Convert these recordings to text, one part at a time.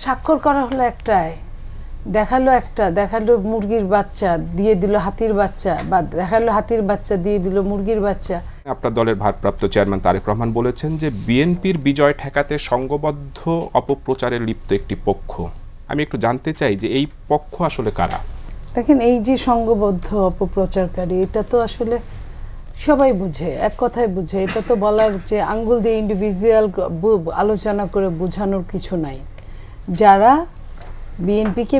স্বাক্ষর করা হলো একটাই, দেখালো মুরগির বাচ্চা দিয়ে দিল হাতির বাচ্চা, বা দেখালো হাতির বাচ্চা দিয়ে দিল মুরগির বাচ্চা। আপনার দলের ভারপ্রাপ্ত চেয়ারম্যান তারেক রহমান বলেছেন যে বিএনপির বিজয় ঠেকাতে সংঘবদ্ধ অপপ্রচারে লিপ্ত একটি পক্ষ। আমি একটু জানতে চাই যে এই পক্ষ আসলে কারা? দেখেন, এই যে সংঘবদ্ধ অপপ্রচারকারী, এটা তো আসলে সবাই বুঝে, এক কথায় বুঝে। এটা তো বলার যে আঙ্গুল দিয়ে ইন্ডিভিজুয়াল আলোচনা করে বোঝানোর কিছু নাই। যারা বিএনপিকে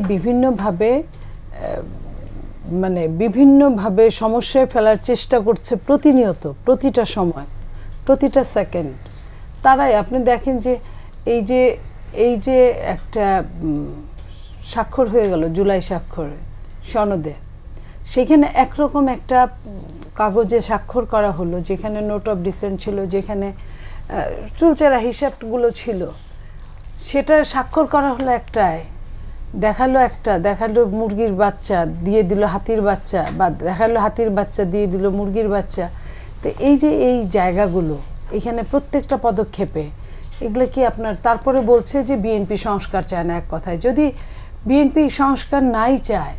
বিভিন্নভাবে সমস্যায় ফেলার চেষ্টা করছে প্রতিনিয়ত, প্রতিটা সময়, প্রতিটা সেকেন্ড, তারাই। আপনি দেখেন যে এই যে একটা স্বাক্ষর হয়ে গেল জুলাই স্বাক্ষরে সনদে, সেখানে একরকম একটা কাগজে স্বাক্ষর করা হলো যেখানে নোট অফ ডিসেন্ট ছিল, যেখানে চুলচেরা হিসাবগুলো ছিল, সেটা স্বাক্ষর করা হলো একটাই, দেখালো মুরগির বাচ্চা দিয়ে দিল হাতির বাচ্চা, বা দেখালো হাতির বাচ্চা দিয়ে দিল মুরগির বাচ্চা। তো এই যে এই জায়গাগুলো, এখানে প্রত্যেকটা পদক্ষেপে এগুলো কি আপনার, তারপরে বলছে যে বিএনপি সংস্কার চায় না। এক কথায়, যদি বিএনপি সংস্কার নাই চায়,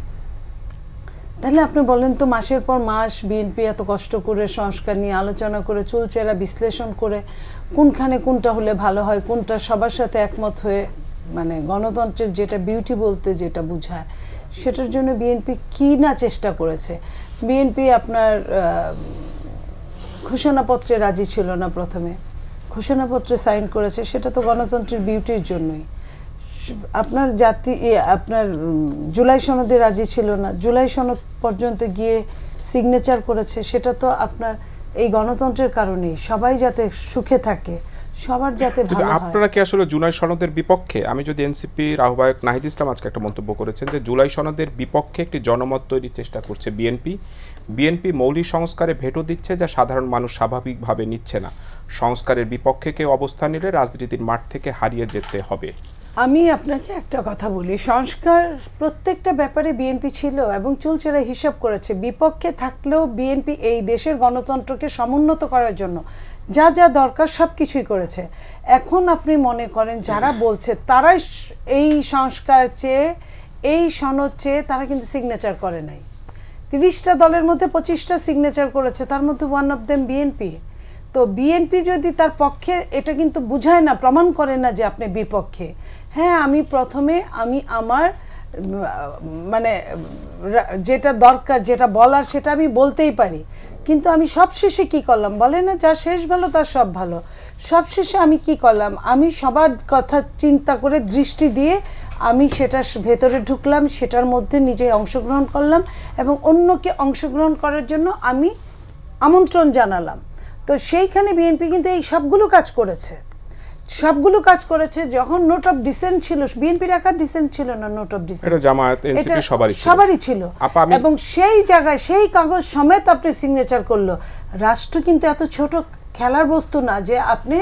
তাহলে আপনি বলেন তো, মাসের পর মাস বিএনপি এত কষ্ট করে সংস্কার নিয়ে আলোচনা করে, চুলচেরা বিশ্লেষণ করে, কোনখানে কোনটা হলে ভালো হয়, কোনটা সবার সাথে একমত হয়ে, মানে গণতন্ত্রের যেটা বিউটি বলতে যেটা বোঝায়, সেটার জন্য বিএনপি কি না চেষ্টা করেছে। বিএনপি আপনার ঘোষণাপত্রে রাজি ছিল না, প্রথমে ঘোষণাপত্রে সাইন করেছে, সেটা তো গণতন্ত্রের বিউটির জন্যই। আপনার আপনার জুলাই সনদে রাজি ছিল না, জুলাই সনদ পর্যন্ত গিয়ে সিগনেচার করেছে, সেটা তো আপনার এই গণতন্ত্রের কারণেই, সবাই যাতে সুখে থাকে, সবার যাতে ভালো হয়। আপনারা কি আসলে জুলাই সনদের বিপক্ষে? আমি যদি এনসিপির আহ্বায়ক নাহিদ ইসলাম আজকে একটা মন্তব্য করেছেন যে জুলাই সনদের বিপক্ষে একটি জনমত তৈরির চেষ্টা করছে বিএনপি মৌলিক সংস্কারে ভেটো দিচ্ছে, যা সাধারণ মানুষ স্বাভাবিকভাবে নিচ্ছে না। সংস্কারের বিপক্ষে কেউ অবস্থান নিলে রাজনীতির মাঠ থেকে হারিয়ে যেতে হবে। আমি আপনাকে একটা কথা বলি, সংস্কার প্রত্যেকটা ব্যাপারে বিএনপি ছিল এবং চুলচেরা হিসাব করেছে। বিপক্ষে থাকলেও বিএনপি এই দেশের গণতন্ত্রকে সমুন্নত করার জন্য যা যা দরকার সব কিছুই করেছে। এখন আপনি মনে করেন যারা বলছে তারাই এই সংস্কার চেয়ে, এই সনদ চেয়ে, তারা কিন্তু সিগনেচার করে নাই। 30টা দলের মধ্যে 25টা সিগনেচার করেছে, তার মধ্যে ওয়ান অফ দেম বিএনপি। তো বিএনপি যদি তার পক্ষে, এটা কিন্তু বুঝায় না, প্রমাণ করে না যে আপনি বিপক্ষে। হ্যাঁ, আমি প্রথমে আমার মানে যেটা দরকার, যেটা বলার, সেটা আমি বলতেই পারি, কিন্তু আমি সবশেষে কি করলাম বলে না, যার শেষ ভালো তার সব ভালো। সবশেষে আমি কি করলাম, আমি সবার কথা চিন্তা করে, দৃষ্টি দিয়ে আমি সেটার ভেতরে ঢুকলাম, সেটার মধ্যে নিজে অংশগ্রহণ করলাম এবং অন্যকে অংশগ্রহণ করার জন্য আমি আমন্ত্রণ জানালাম। তো সেইখানে বিএনপি কিন্তু এই সবগুলো কাজ করেছে। যখন নোট অফ ডিসেন্ট ছিল, বিএনপির একার ডিসেন্ট ছিল না, নোট অফ ডিসেন্ট এটা জামায়াত এনসিপি সবারই ছিল। এবং সেই জায়গায় সেই কাগজ সমেত আপনি সিগনেচার করলো। রাষ্ট্র কিন্তু এত ছোট খেলার বস্তু না যে আপনি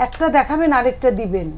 একটা দেখাবেন আরেকটা দিবেন।